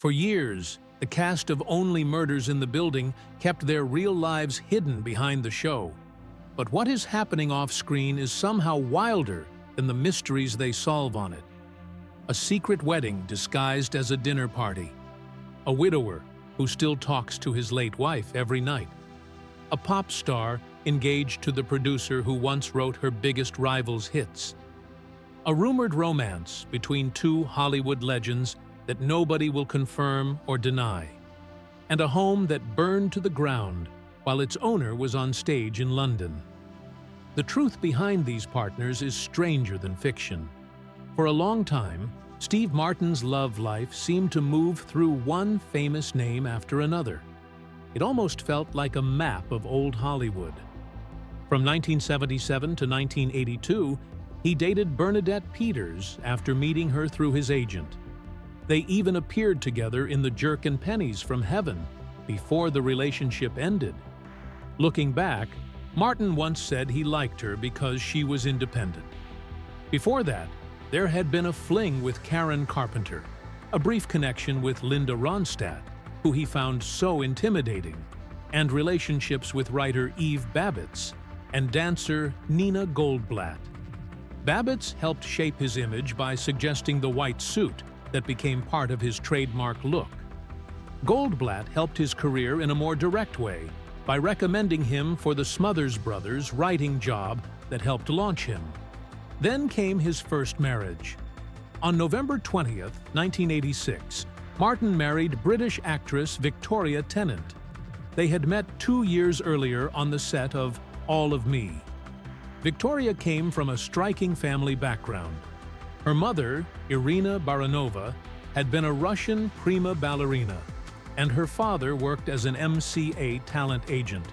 For years, the cast of Only Murders in the Building kept their real lives hidden behind the show. But what is happening off-screen is somehow wilder than the mysteries they solve on it. A secret wedding disguised as a dinner party. A widower who still talks to his late wife every night. A pop star engaged to the producer who once wrote her biggest rival's hits. A rumored romance between two Hollywood legends that nobody will confirm or deny. And a home that burned to the ground while its owner was on stage in London. The truth behind these partners is stranger than fiction. For a long time, Steve Martin's love life seemed to move through one famous name after another. It almost felt like a map of old Hollywood. From 1977 to 1982, he dated Bernadette Peters after meeting her through his agent. They even appeared together in The Jerk and Pennies from Heaven before the relationship ended. Looking back, Martin once said he liked her because she was independent. Before that, there had been a fling with Karen Carpenter, a brief connection with Linda Ronstadt, who he found so intimidating, and relationships with writer Eve Babbitt and dancer Nina Goldblatt. Babbitt helped shape his image by suggesting the white suit that became part of his trademark look. Goldblatt helped his career in a more direct way by recommending him for the Smothers Brothers writing job that helped launch him. Then came his first marriage. On November 20th, 1986, Martin married British actress Victoria Tennant. They had met 2 years earlier on the set of All of Me. Victoria came from a striking family background. Her mother, Irina Baranova, had been a Russian prima ballerina, and her father worked as an MCA talent agent.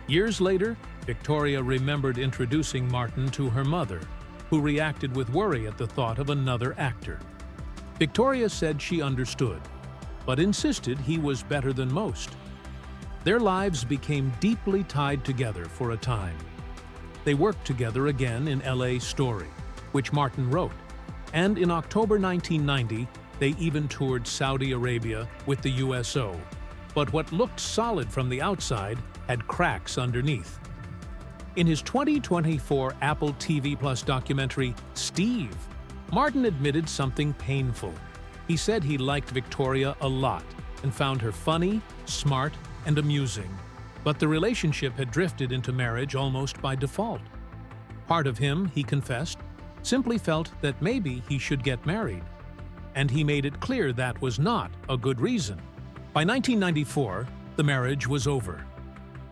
Years later, Victoria remembered introducing Martin to her mother, who reacted with worry at the thought of another actor. Victoria said she understood, but insisted he was better than most. Their lives became deeply tied together for a time. They worked together again in L.A. Story, which Martin wrote, and in October 1990, they even toured Saudi Arabia with the USO. But what looked solid from the outside had cracks underneath. In his 2024 Apple TV Plus documentary, Steve, Martin admitted something painful. He said he liked Victoria a lot and found her funny, smart, and amusing. But the relationship had drifted into marriage almost by default. Part of him, he confessed, simply felt that maybe he should get married. And he made it clear that was not a good reason. By 1994, the marriage was over.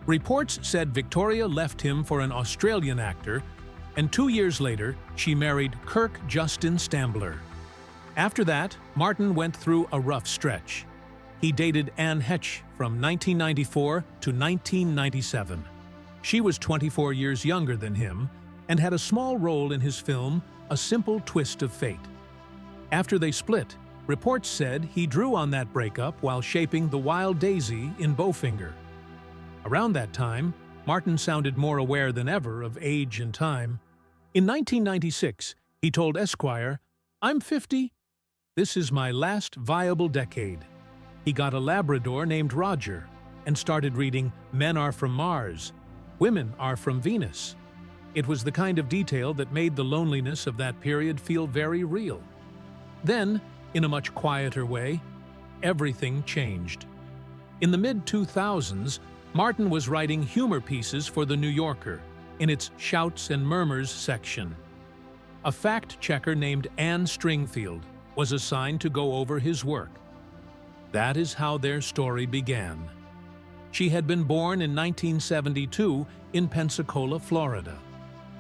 Reports said Victoria left him for an Australian actor, and 2 years later, she married Kirk Justin Stambler. After that, Martin went through a rough stretch. He dated Anne Heche from 1994 to 1997. She was 24 years younger than him and had a small role in his film A Simple Twist of Fate. After they split, reports said he drew on that breakup while shaping The Wild Daisy in Bowfinger. Around that time, Martin sounded more aware than ever of age and time. In 1996, he told Esquire, "I'm 50. This is my last viable decade." He got a Labrador named Roger and started reading Men Are From Mars, Women Are From Venus. It was the kind of detail that made the loneliness of that period feel very real. Then, in a much quieter way, everything changed. In the mid-2000s, Martin was writing humor pieces for The New Yorker in its Shouts and Murmurs section. A fact-checker named Anne Stringfield was assigned to go over his work. That is how their story began. She had been born in 1972 in Pensacola, Florida.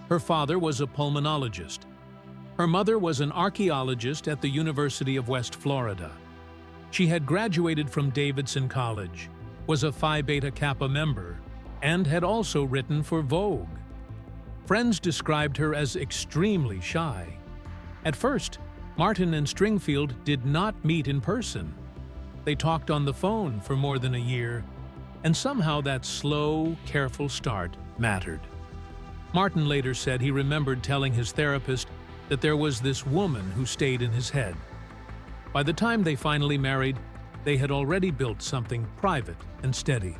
Her father was a pulmonologist. Her mother was an archaeologist at the University of West Florida. She had graduated from Davidson College, was a Phi Beta Kappa member, and had also written for Vogue. Friends described her as extremely shy. At first, Martin and Stringfield did not meet in person. They talked on the phone for more than a year, and somehow that slow, careful start mattered. Martin later said he remembered telling his therapist that there was this woman who stayed in his head. By the time they finally married, they had already built something private and steady.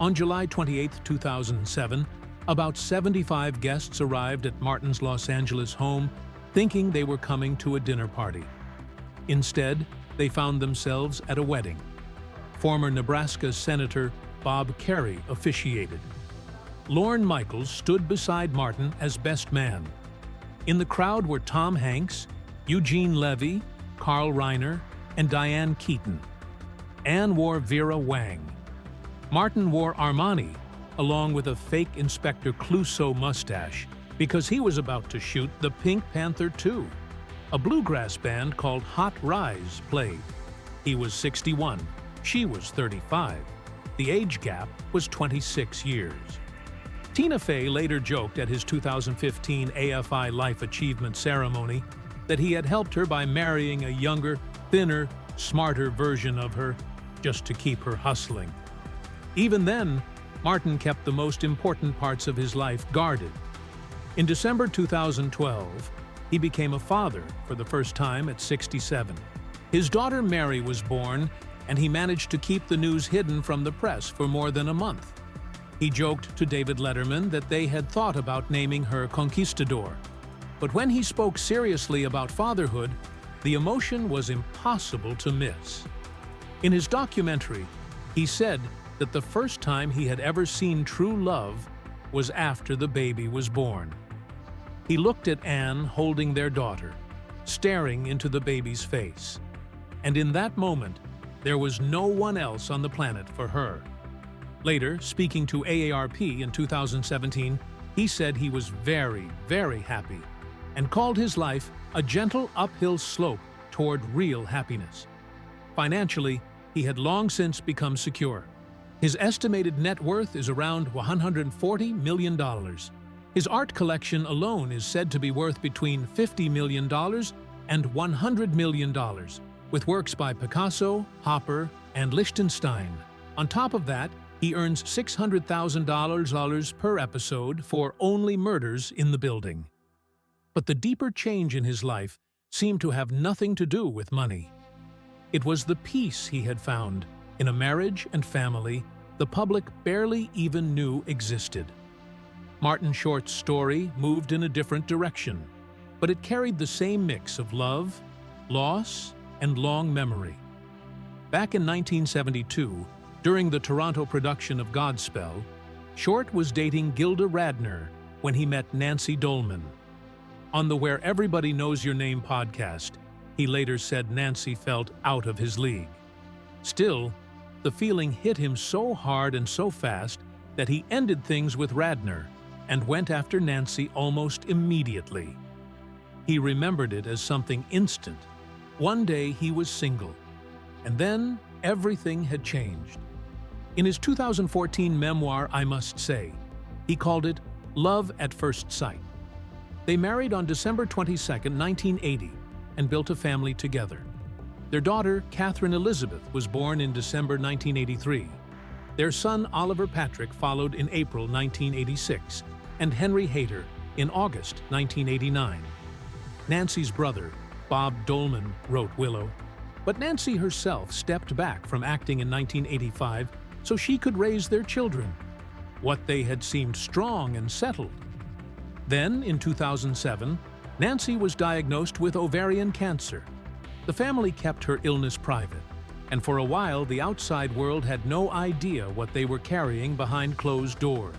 On July 28, 2007, about 75 guests arrived at Martin's Los Angeles home, thinking they were coming to a dinner party. Instead, they found themselves at a wedding. Former Nebraska Senator Bob Kerrey officiated. Lorne Michaels stood beside Martin as best man. In the crowd were Tom Hanks, Eugene Levy, Carl Reiner, and Diane Keaton. Anne wore Vera Wang. Martin wore Armani, along with a fake Inspector Clouseau mustache, because he was about to shoot the Pink Panther 2. A bluegrass band called Hot Rise played. He was 61, she was 35. The age gap was 26 years. Tina Fey later joked at his 2015 AFI Life Achievement ceremony that he had helped her by marrying a younger, thinner, smarter version of her just to keep her hustling. Even then, Martin kept the most important parts of his life guarded. In December 2012, he became a father for the first time at 67. His daughter Mary was born, and he managed to keep the news hidden from the press for more than a month. He joked to David Letterman that they had thought about naming her Conquistador. But when he spoke seriously about fatherhood, the emotion was impossible to miss. In his documentary, he said that the first time he had ever seen true love was after the baby was born. He looked at Anne holding their daughter, staring into the baby's face. And in that moment, there was no one else on the planet for her. Later, speaking to AARP in 2017, he said he was very, very happy and called his life a gentle uphill slope toward real happiness. Financially, he had long since become secure. His estimated net worth is around $140 million. His art collection alone is said to be worth between $50 million and $100 million, with works by Picasso, Hopper, and Lichtenstein. On top of that, he earns $600,000 per episode for Only Murders in the Building. But the deeper change in his life seemed to have nothing to do with money. It was the peace he had found in a marriage and family the public barely even knew existed. Martin Short's story moved in a different direction, but it carried the same mix of love, loss, and long memory. Back in 1972, during the Toronto production of Godspell, Short was dating Gilda Radner when he met Nancy Dolman. On the Where Everybody Knows Your Name podcast, he later said Nancy felt out of his league. Still, the feeling hit him so hard and so fast that he ended things with Radner and went after Nancy almost immediately. He remembered it as something instant. One day he was single, and then everything had changed. In his 2014 memoir, I Must Say, he called it Love at First Sight. They married on December 22, 1980, and built a family together. Their daughter, Catherine Elizabeth, was born in December 1983. Their son, Oliver Patrick, followed in April 1986, and Henry Hayter in August 1989. Nancy's brother, Bob Dolman, wrote Willow, but Nancy herself stepped back from acting in 1985 so she could raise their children. What they had seemed strong and settled. Then, in 2007, Nancy was diagnosed with ovarian cancer. The family kept her illness private, and for a while the outside world had no idea what they were carrying behind closed doors.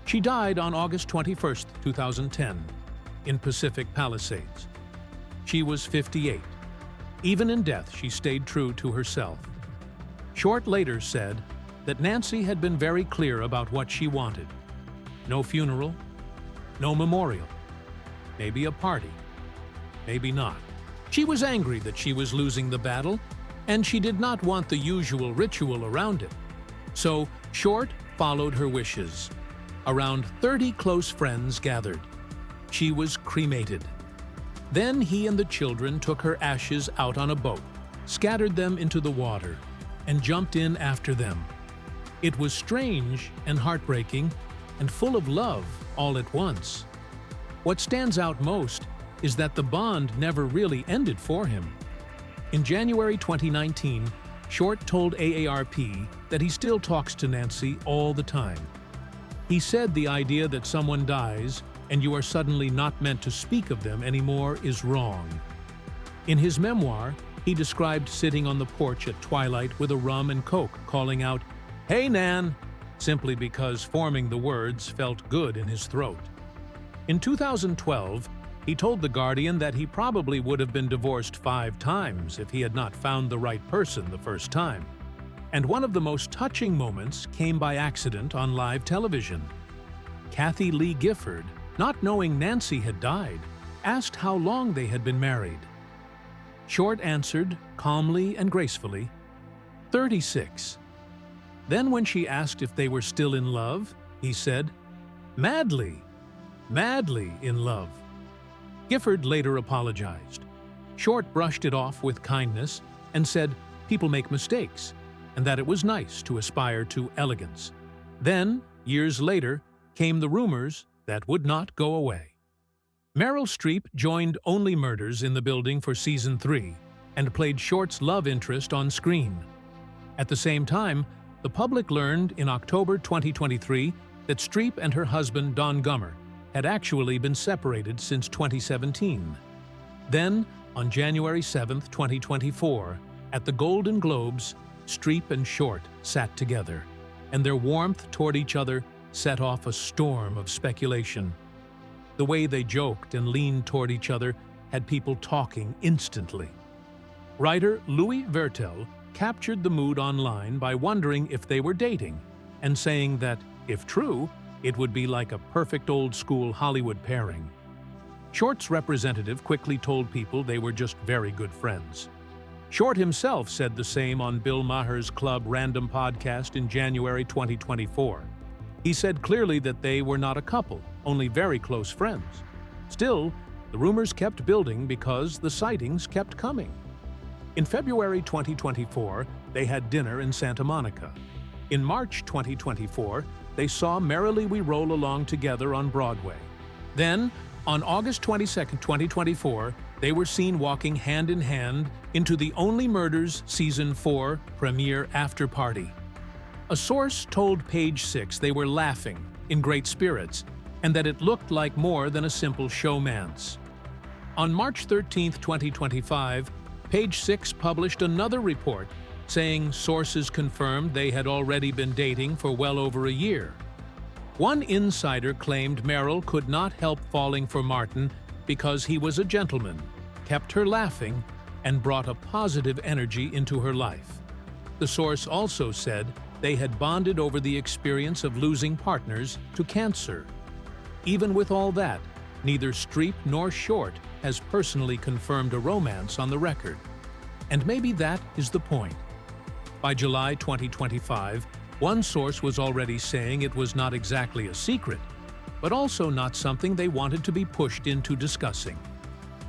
She died on August 21, 2010, in Pacific Palisades. She was 58. Even in death, she stayed true to herself. Short later said that Nancy had been very clear about what she wanted. No funeral, no memorial, maybe a party, maybe not. She was angry that she was losing the battle, and she did not want the usual ritual around it. So Short followed her wishes. Around 30 close friends gathered. She was cremated. Then he and the children took her ashes out on a boat, scattered them into the water, and jumped in after them. It was strange and heartbreaking and full of love all at once. What stands out most is that the bond never really ended for him. In January 2019, Short told AARP that he still talks to Nancy all the time. He said the idea that someone dies and you are suddenly not meant to speak of them anymore is wrong. In his memoir, he described sitting on the porch at twilight with a rum and coke, calling out, "Hey, Nan," simply because forming the words felt good in his throat. In 2012, he told The Guardian that he probably would have been divorced 5 times if he had not found the right person the first time. And one of the most touching moments came by accident on live television. Kathy Lee Gifford, not knowing Nancy had died, asked how long they had been married. Short answered, calmly and gracefully, 36. Then when she asked if they were still in love, he said, madly in love. Gifford later apologized. Short brushed it off with kindness and said people make mistakes, and that it was nice to aspire to elegance. Then, years later, came the rumors that would not go away. Meryl Streep joined Only Murders in the Building for Season 3 and played Short's love interest on screen. At the same time, the public learned in October 2023 that Streep and her husband Don Gummer had actually been separated since 2017. Then, on January 7, 2024, at the Golden Globes, Streep and Short sat together, and their warmth toward each other set off a storm of speculation. The way they joked and leaned toward each other had people talking instantly. Writer Louis Vertel captured the mood online by wondering if they were dating, and saying that, if true, it would be like a perfect old-school Hollywood pairing. Short's representative quickly told people they were just very good friends. Short himself said the same on Bill Maher's Club Random podcast in January 2024. He said clearly that they were not a couple, only very close friends. Still, the rumors kept building because the sightings kept coming. In February 2024, they had dinner in Santa Monica. In March 2024, they saw Merrily We Roll Along together on Broadway. Then, on August 22, 2024, they were seen walking hand in hand into the Only Murders Season 4 premiere after party. A source told Page Six they were laughing, in great spirits, and that it looked like more than a simple showmance. On March 13, 2025, Page Six published another report saying sources confirmed they had already been dating for well over a year. One insider claimed Meryl could not help falling for Martin because he was a gentleman, kept her laughing, and brought a positive energy into her life. The source also said they had bonded over the experience of losing partners to cancer. Even with all that, neither Streep nor Short has personally confirmed a romance on the record. And maybe that is the point. By July 2025, one source was already saying it was not exactly a secret, but also not something they wanted to be pushed into discussing.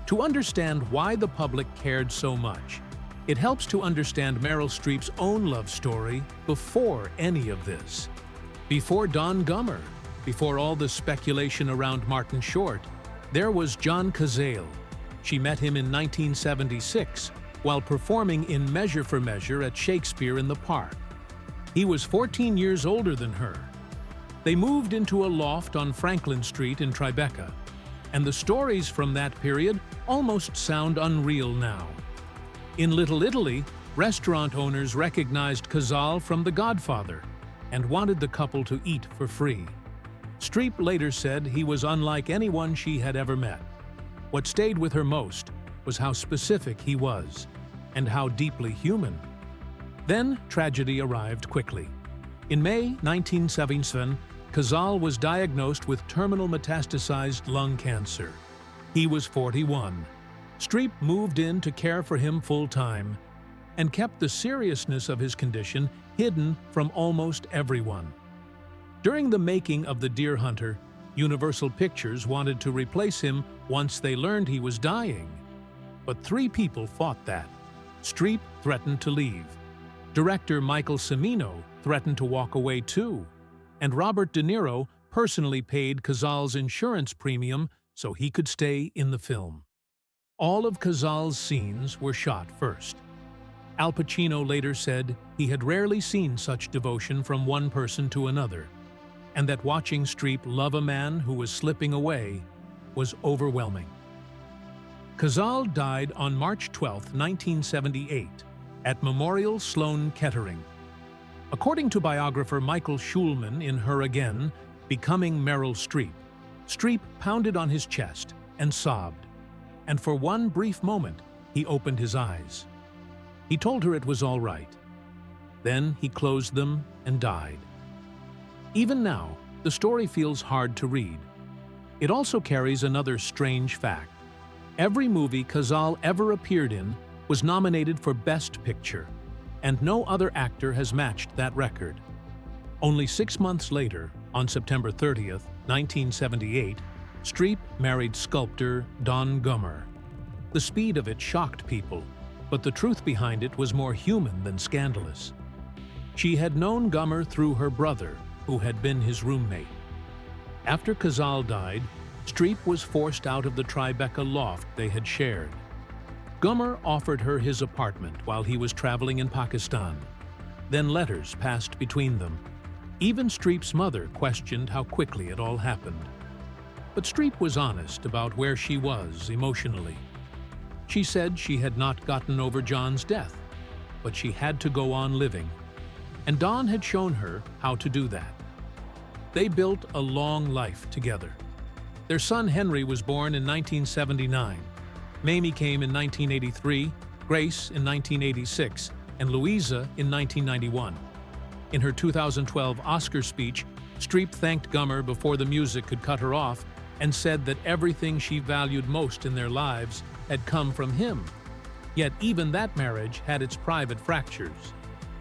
To understand why the public cared so much, it helps to understand Meryl Streep's own love story before any of this. Before Don Gummer, before all the speculation around Martin Short, there was John Cazale. She met him in 1976 while performing in Measure for Measure at Shakespeare in the Park. He was 14 years older than her. They moved into a loft on Franklin Street in Tribeca, and the stories from that period almost sound unreal now. In Little Italy, restaurant owners recognized Cazale from The Godfather and wanted the couple to eat for free. Streep later said he was unlike anyone she had ever met. What stayed with her most was how specific he was, and how deeply human. Then tragedy arrived quickly. In May 1977, Cazale was diagnosed with terminal metastasized lung cancer. He was 41. Streep moved in to care for him full-time and kept the seriousness of his condition hidden from almost everyone. During the making of The Deer Hunter, Universal Pictures wanted to replace him once they learned he was dying. But 3 people fought that. Streep threatened to leave. Director Michael Cimino threatened to walk away too. And Robert De Niro personally paid Cazale's insurance premium so he could stay in the film. All of Cazale's scenes were shot first. Al Pacino later said he had rarely seen such devotion from one person to another, and that watching Streep love a man who was slipping away was overwhelming. Cazale died on March 12, 1978, at Memorial Sloan Kettering. According to biographer Michael Schulman in Her Again, Becoming Meryl Streep, Streep pounded on his chest and sobbed, and for one brief moment, he opened his eyes. He told her it was all right. Then he closed them and died. Even now, the story feels hard to read. It also carries another strange fact. Every movie Cazale ever appeared in was nominated for Best Picture, and no other actor has matched that record. Only 6 months later, on September 30th, 1978, Streep married sculptor Don Gummer. The speed of it shocked people, but the truth behind it was more human than scandalous. She had known Gummer through her brother, who had been his roommate. After Cazale died, Streep was forced out of the Tribeca loft they had shared. Gummer offered her his apartment while he was traveling in Pakistan. Then letters passed between them. Even Streep's mother questioned how quickly it all happened. But Streep was honest about where she was emotionally. She said she had not gotten over John's death, but she had to go on living. And Don had shown her how to do that. They built a long life together. Their son Henry was born in 1979. Mamie came in 1983, Grace in 1986, and Louisa in 1991. In her 2012 Oscar speech, Streep thanked Gummer before the music could cut her off and said that everything she valued most in their lives had come from him. Yet even that marriage had its private fractures.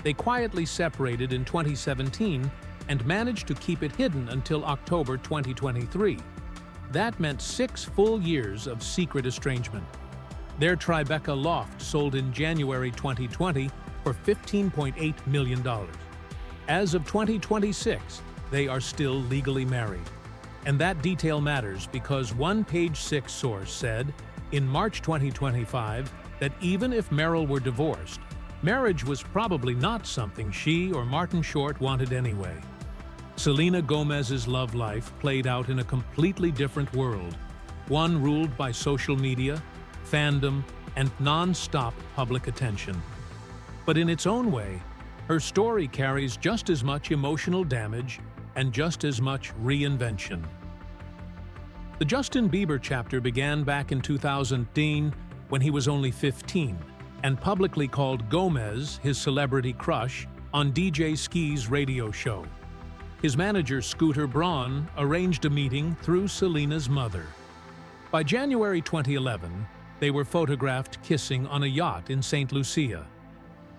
They quietly separated in 2017 and managed to keep it hidden until October 2023. That meant 6 full years of secret estrangement. Their Tribeca loft sold in January 2020 for $15.8 million. As of 2026, they are still legally married. And that detail matters because one Page Six source said, in March 2025, that even if Meryl were divorced, marriage was probably not something she or Martin Short wanted anyway. Selena Gomez's love life played out in a completely different world, one ruled by social media, fandom, and non-stop public attention. But in its own way, her story carries just as much emotional damage and just as much reinvention. The Justin Bieber chapter began back in 2010 when he was only 15 and publicly called Gomez his celebrity crush on DJ Ski's radio show. His manager, Scooter Braun, arranged a meeting through Selena's mother. By January 2011, they were photographed kissing on a yacht in St. Lucia.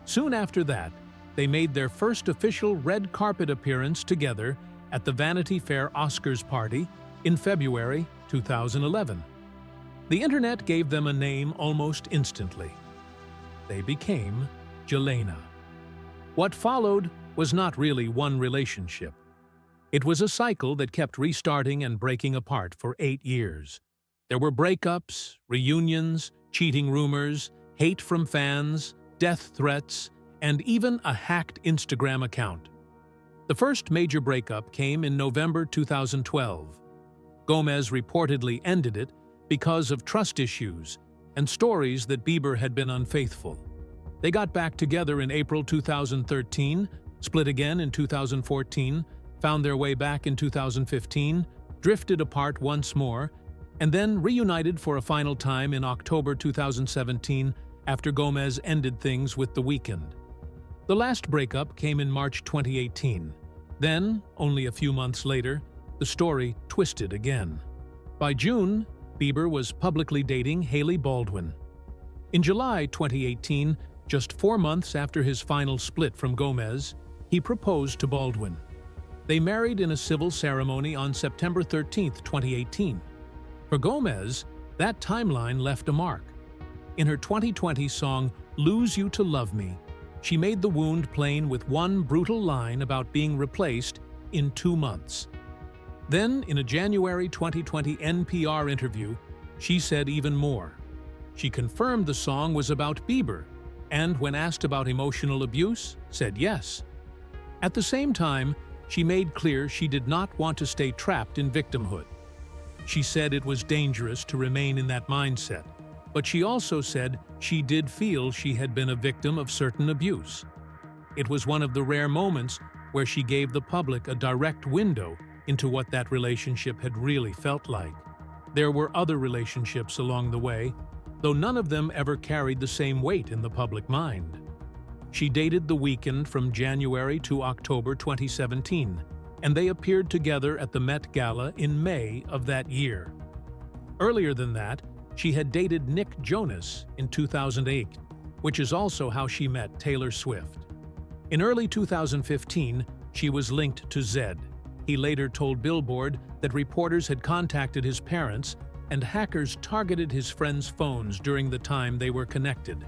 Soon after that, they made their first official red carpet appearance together at the Vanity Fair Oscars party in February 2011. The internet gave them a name almost instantly. They became Jelena. What followed was not really one relationship. It was a cycle that kept restarting and breaking apart for 8 years. There were breakups, reunions, cheating rumors, hate from fans, death threats, and even a hacked Instagram account. The first major breakup came in November 2012. Gomez reportedly ended it because of trust issues and stories that Bieber had been unfaithful. They got back together in April 2013, split again in 2014, found their way back in 2015, drifted apart once more, and then reunited for a final time in October 2017 after Gomez ended things with The Weeknd. The last breakup came in March 2018. Then, only a few months later, the story twisted again. By June, Bieber was publicly dating Hailey Baldwin. In July 2018, just 4 months after his final split from Gomez, he proposed to Baldwin. They married in a civil ceremony on September 13, 2018. For Gomez, that timeline left a mark. In her 2020 song, Lose You to Love Me, she made the wound plain with one brutal line about being replaced in 2 months. Then, in a January 2020 NPR interview, she said even more. She confirmed the song was about Bieber, and when asked about emotional abuse, said yes. At the same time, she made clear she did not want to stay trapped in victimhood. She said it was dangerous to remain in that mindset, but she also said she did feel she had been a victim of certain abuse. It was one of the rare moments where she gave the public a direct window into what that relationship had really felt like. There were other relationships along the way, though none of them ever carried the same weight in the public mind. She dated The Weeknd from January to October 2017, and they appeared together at the Met Gala in May of that year. Earlier than that, she had dated Nick Jonas in 2008, which is also how she met Taylor Swift. In early 2015, she was linked to Zedd. He later told Billboard that reporters had contacted his parents and hackers targeted his friends' phones during the time they were connected.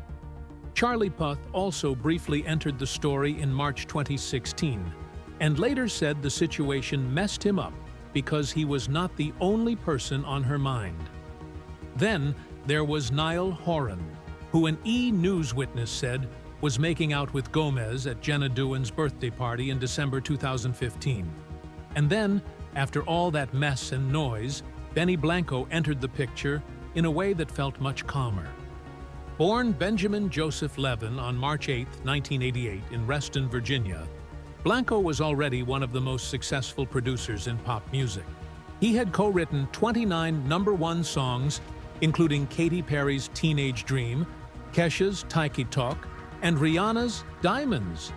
Charlie Puth also briefly entered the story in March 2016, and later said the situation messed him up because he was not the only person on her mind. Then there was Niall Horan, who an E! News witness said was making out with Gomez at Jenna Dewan's birthday party in December 2015. And then, after all that mess and noise, Benny Blanco entered the picture in a way that felt much calmer. Born Benjamin Joseph Levin on March 8, 1988 in Reston, Virginia, Blanco was already one of the most successful producers in pop music. He had co-written 29 #1 songs, including Katy Perry's Teenage Dream, Kesha's Tiki Talk, and Rihanna's Diamonds.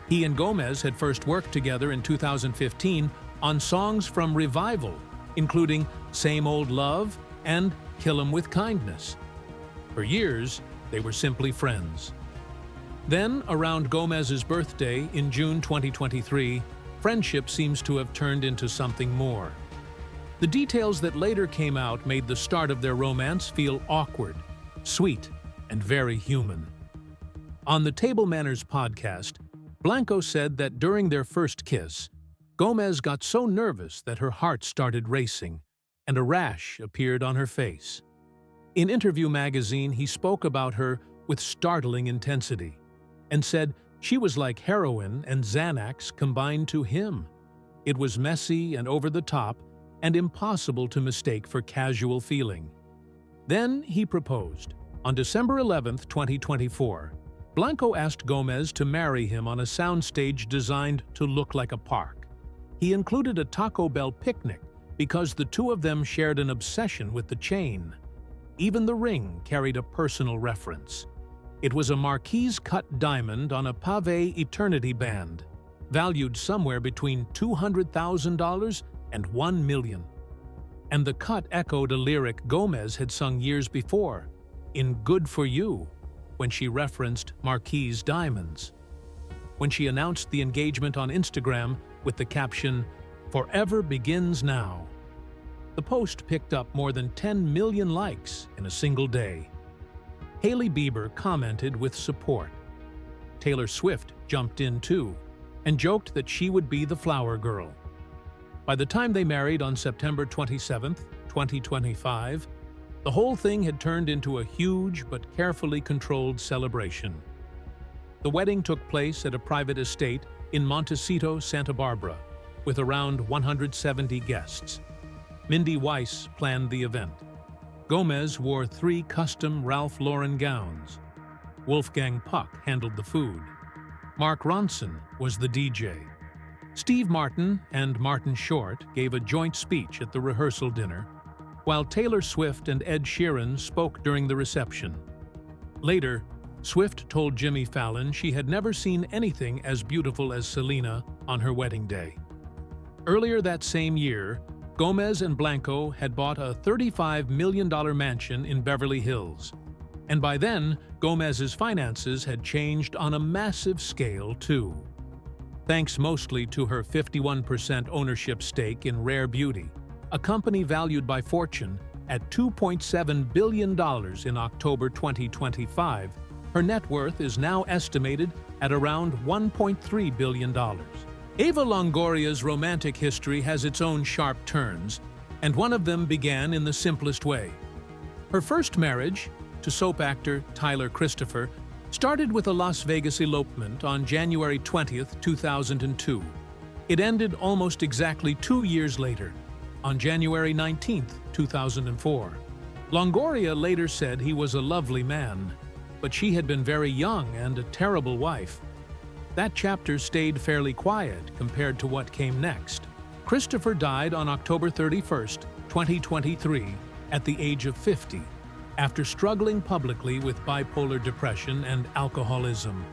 He and Gomez had first worked together in 2015 on songs from Revival, including Same Old Love and Kill 'Em With Kindness. For years, they were simply friends. Then, around Gomez's birthday in June 2023, friendship seems to have turned into something more. The details that later came out made the start of their romance feel awkward, sweet, and very human. On the Table Manners podcast, Blanco said that during their first kiss, Gomez got so nervous that her heart started racing, and a rash appeared on her face. In Interview magazine, he spoke about her with startling intensity, and said she was like heroin and Xanax combined to him. It was messy and over the top, and impossible to mistake for casual feeling. Then he proposed. On December 11, 2024, Blanco asked Gomez to marry him on a soundstage designed to look like a park. He included a Taco Bell picnic because the two of them shared an obsession with the chain. Even the ring carried a personal reference. It was a Marquise-cut diamond on a Pavé Eternity band, valued somewhere between $200,000 and $1 million. And the cut echoed a lyric Gomez had sung years before, in Good For You, when she referenced Marquise diamonds. When she announced the engagement on Instagram with the caption, "Forever begins now." The post picked up more than 10 million likes in a single day. Hailey Bieber commented with support. Taylor Swift jumped in too, and joked that she would be the flower girl. By the time they married on September 27, 2025, the whole thing had turned into a huge but carefully controlled celebration. The wedding took place at a private estate in Montecito, Santa Barbara, with around 170 guests. Mindy Weiss planned the event. Gomez wore 3 custom Ralph Lauren gowns. Wolfgang Puck handled the food. Mark Ronson was the DJ. Steve Martin and Martin Short gave a joint speech at the rehearsal dinner, while Taylor Swift and Ed Sheeran spoke during the reception. Later, Swift told Jimmy Fallon she had never seen anything as beautiful as Selena on her wedding day. Earlier that same year, Gomez and Blanco had bought a $35 million mansion in Beverly Hills. And by then, Gomez's finances had changed on a massive scale, too. Thanks mostly to her 51% ownership stake in Rare Beauty, a company valued by Fortune at $2.7 billion in October 2025, her net worth is now estimated at around $1.3 billion. Eva Longoria's romantic history has its own sharp turns, and one of them began in the simplest way. Her first marriage, to soap actor Tyler Christopher started with a Las Vegas elopement on January 20th, 2002. It ended almost exactly 2 years later, on January 19th, 2004. Longoria later said he was a lovely man, but she had been very young and a terrible wife. That chapter stayed fairly quiet compared to what came next. Christopher died on October 31st, 2023, at the age of 50, after struggling publicly with bipolar depression and alcoholism.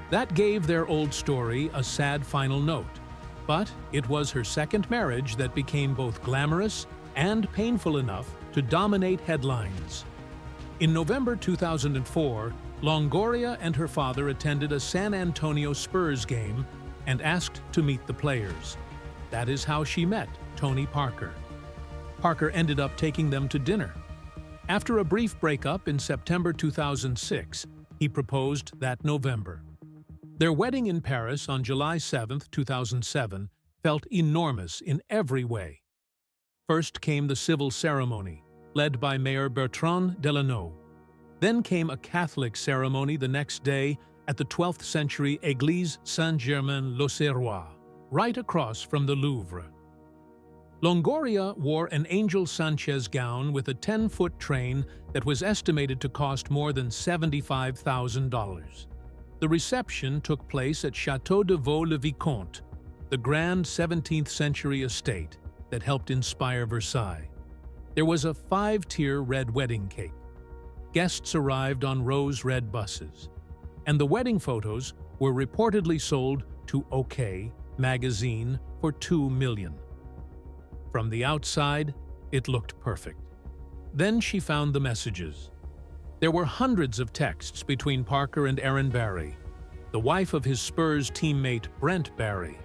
That gave their old story a sad final note, but it was her second marriage that became both glamorous and painful enough to dominate headlines. In November 2004, Longoria and her father attended a San Antonio Spurs game and asked to meet the players. That is how she met Tony Parker. Parker ended up taking them to dinner. After a brief breakup in September 2006, he proposed that November. Their wedding in Paris on July 7, 2007, felt enormous in every way. First came the civil ceremony, led by Mayor Bertrand Delanoë. Then came a Catholic ceremony the next day at the 12th century Église Saint-Germain-l'Auxerrois, right across from the Louvre. Longoria wore an Angel Sanchez gown with a 10-foot train that was estimated to cost more than $75,000. The reception took place at Château de Vaux-le-Vicomte, the grand 17th-century estate that helped inspire Versailles. There was a 5-tier red wedding cake. Guests arrived on rose-red buses, and the wedding photos were reportedly sold to OK magazine for $2 million. From the outside, it looked perfect. Then she found the messages. There were hundreds of texts between Parker and Erin Barry, the wife of his Spurs teammate Brent Barry.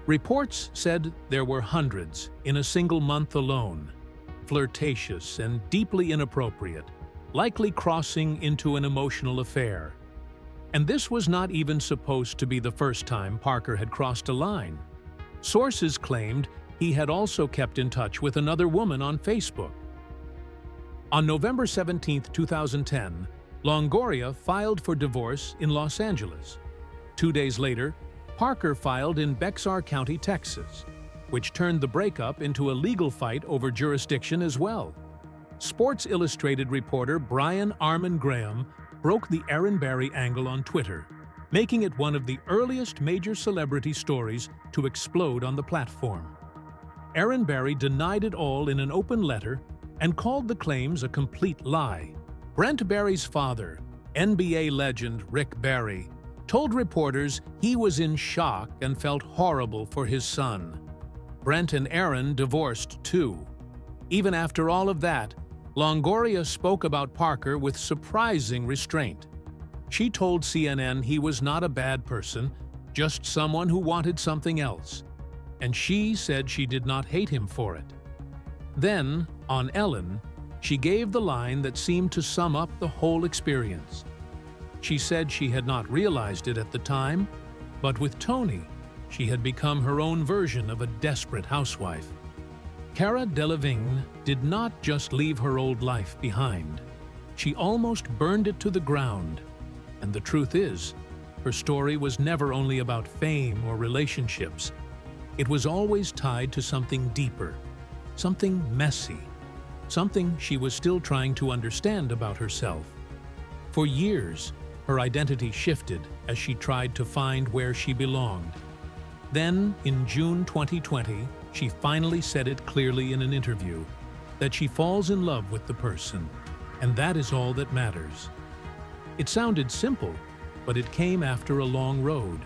Reports said there were hundreds in a single month alone, flirtatious and deeply inappropriate, likely crossing into an emotional affair. And this was not even supposed to be the first time Parker had crossed a line. Sources claimed he had also kept in touch with another woman on Facebook. On November 17, 2010, Longoria filed for divorce in Los Angeles. 2 days later, Parker filed in Bexar County, Texas, which turned the breakup into a legal fight over jurisdiction as well. Sports Illustrated reporter Brian Armin Graham broke the Erin Barry angle on Twitter, making it one of the earliest major celebrity stories to explode on the platform. Erin Barry denied it all in an open letter and called the claims a complete lie. Brent Barry's father, NBA legend Rick Barry, told reporters he was in shock and felt horrible for his son. Brent and Erin divorced too. Even after all of that, Longoria spoke about Parker with surprising restraint. She told CNN he was not a bad person, just someone who wanted something else. And she said she did not hate him for it. Then, on Ellen, she gave the line that seemed to sum up the whole experience. She said she had not realized it at the time, but with Tony, she had become her own version of a desperate housewife. Cara Delevingne did not just leave her old life behind. She almost burned it to the ground. And the truth is, her story was never only about fame or relationships. It was always tied to something deeper, something messy, something she was still trying to understand about herself. For years, her identity shifted as she tried to find where she belonged. Then, in June 2020, she finally said it clearly in an interview, that she falls in love with the person, and that is all that matters. It sounded simple, but it came after a long road.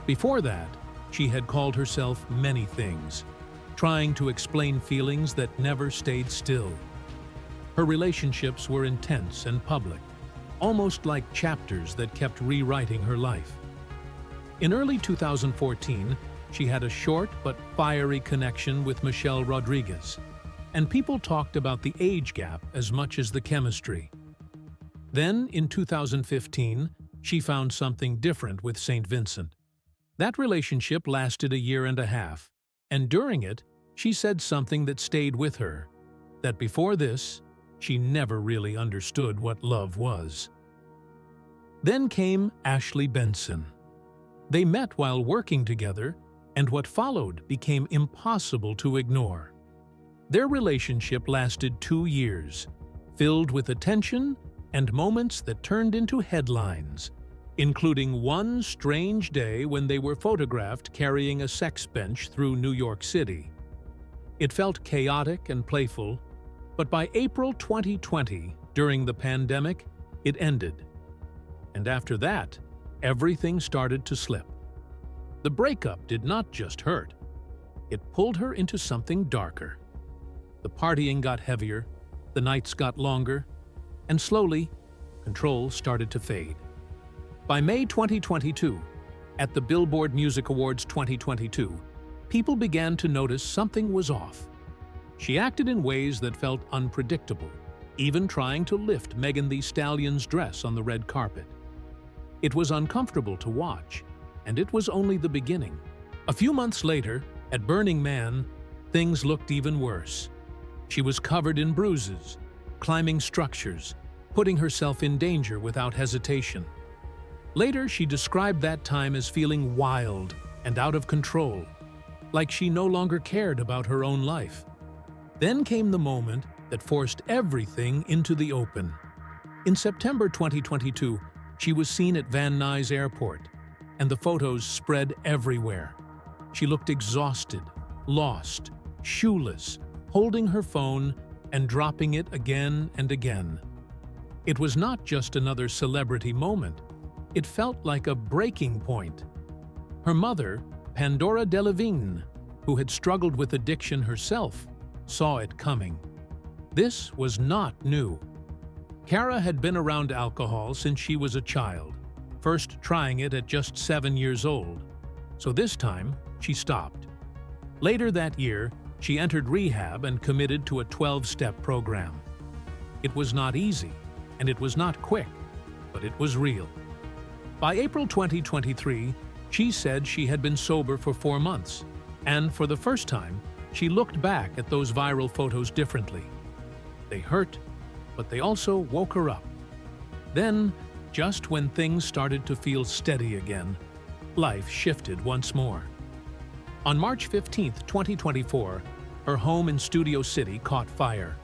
Before that, she had called herself many things, trying to explain feelings that never stayed still. Her relationships were intense and public, almost like chapters that kept rewriting her life. In early 2014, she had a short but fiery connection with Michelle Rodriguez, and people talked about the age gap as much as the chemistry. Then, in 2015, she found something different with St. Vincent. That relationship lasted a year and a half, and during it, she said something that stayed with her, that before this, she never really understood what love was. Then came Ashley Benson. They met while working together, and what followed became impossible to ignore. Their relationship lasted 2 years, filled with attention and moments that turned into headlines, including one strange day when they were photographed carrying a sex bench through New York City. It felt chaotic and playful, but by April 2020, during the pandemic, it ended. And after that, everything started to slip. The breakup did not just hurt. It pulled her into something darker. The partying got heavier, the nights got longer, and slowly, control started to fade. By May 2022, at the Billboard Music Awards 2022, people began to notice something was off. She acted in ways that felt unpredictable, even trying to lift Megan Thee Stallion's dress on the red carpet. It was uncomfortable to watch, and it was only the beginning. A few months later, at Burning Man, things looked even worse. She was covered in bruises, climbing structures, putting herself in danger without hesitation. Later, she described that time as feeling wild and out of control, like she no longer cared about her own life. Then came the moment that forced everything into the open. In September 2022, she was seen at Van Nuys Airport, and the photos spread everywhere. She looked exhausted, lost, shoeless, holding her phone and dropping it again and again. It was not just another celebrity moment. It felt like a breaking point. Her mother, Pandora Delevingne, who had struggled with addiction herself, saw it coming. This was not new. Cara had been around alcohol since she was a child, first trying it at just 7 years old. So this time, she stopped. Later that year, she entered rehab and committed to a 12-step program. It was not easy, and it was not quick, but it was real. By April 2023, she said she had been sober for 4 months, and for the first time, she looked back at those viral photos differently. They hurt, but they also woke her up. Then, just when things started to feel steady again, life shifted once more. On March 15, 2024, her home in Studio City caught fire.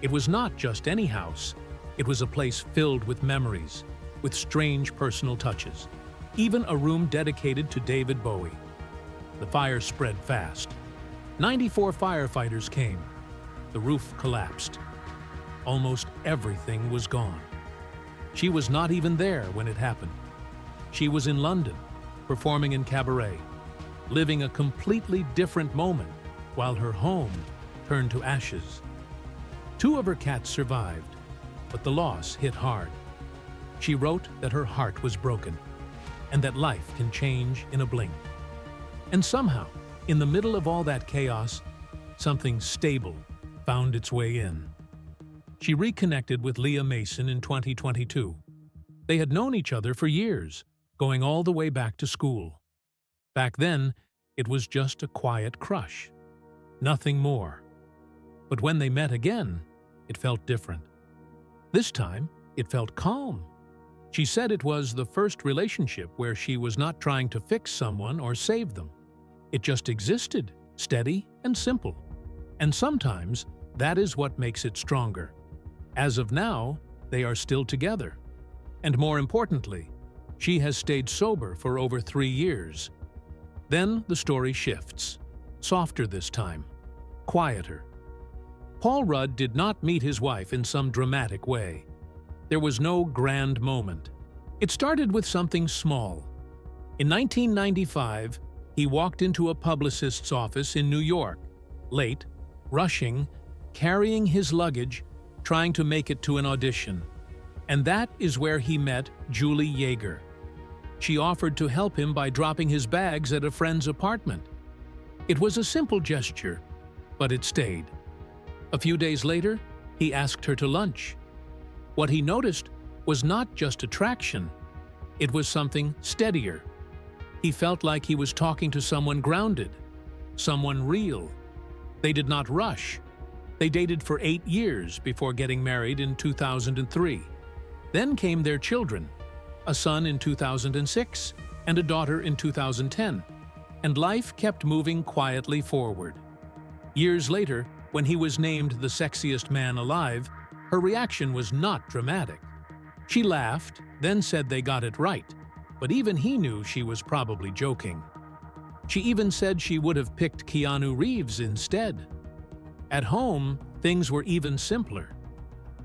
It was not just any house. It was a place filled with memories, with strange personal touches, even a room dedicated to David Bowie. The fire spread fast. 94 firefighters came. The roof collapsed. Almost everything was gone. She was not even there when it happened. She was in London, performing in cabaret, living a completely different moment while her home turned to ashes. 2 of her cats survived, but the loss hit hard. She wrote that her heart was broken and that life can change in a blink. And somehow, in the middle of all that chaos, something stable found its way in. She reconnected with Leah Mason in 2022. They had known each other for years, going all the way back to school. Back then, it was just a quiet crush. Nothing more. But when they met again, it felt different. This time, it felt calm. She said it was the first relationship where she was not trying to fix someone or save them. It just existed, steady and simple. And sometimes, that is what makes it stronger. As of now, they are still together. And more importantly, she has stayed sober for over 3 years. Then the story shifts. Softer this time. Quieter. Paul Rudd did not meet his wife in some dramatic way. There was no grand moment. It started with something small. In 1995, he walked into a publicist's office in New York, late, rushing, carrying his luggage, trying to make it to an audition. And that is where he met Julie Yeager. She offered to help him by dropping his bags at a friend's apartment. It was a simple gesture, but it stayed. A few days later, he asked her to lunch. What he noticed was not just attraction. It was something steadier. He felt like he was talking to someone grounded, someone real. They did not rush. They dated for 8 years before getting married in 2003. Then came their children, a son in 2006 and a daughter in 2010, and life kept moving quietly forward. Years later, when he was named the sexiest man alive, her reaction was not dramatic. She laughed, then said they got it right, but even he knew she was probably joking. She even said she would have picked Keanu Reeves instead. At home, things were even simpler.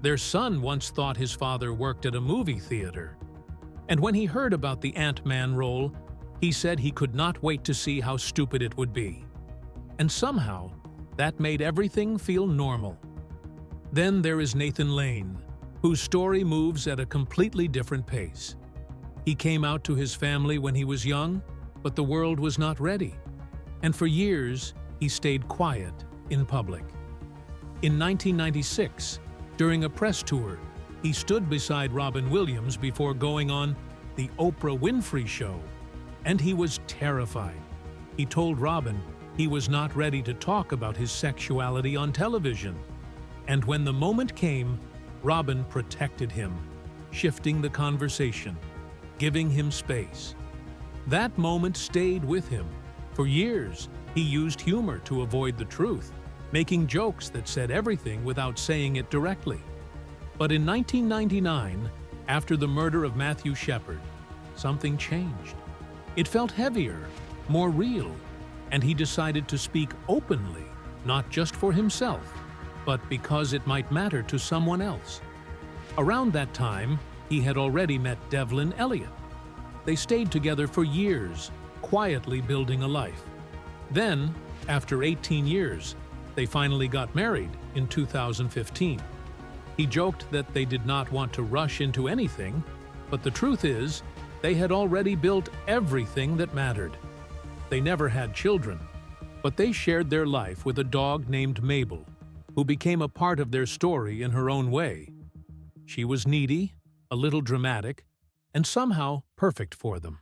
Their son once thought his father worked at a movie theater. And when he heard about the Ant-Man role, he said he could not wait to see how stupid it would be. And somehow, that made everything feel normal. Then there is Nathan Lane, whose story moves at a completely different pace. He came out to his family when he was young, but the world was not ready. And for years, he stayed quiet in public. In 1996, during a press tour, he stood beside Robin Williams before going on The Oprah Winfrey Show, and he was terrified. He told Robin he was not ready to talk about his sexuality on television. And when the moment came, Robin protected him, shifting the conversation, giving him space. That moment stayed with him. For years, he used humor to avoid the truth, making jokes that said everything without saying it directly. But in 1999, after the murder of Matthew Shepard, something changed. It felt heavier, more real, and he decided to speak openly, not just for himself, but because it might matter to someone else. Around that time, he had already met Devlin Elliott. They stayed together for years, quietly building a life. Then, after 18 years, they finally got married in 2015. He joked that they did not want to rush into anything, but the truth is, they had already built everything that mattered. They never had children, but they shared their life with a dog named Mabel, who became a part of their story in her own way. She was needy, a little dramatic, and somehow perfect for them.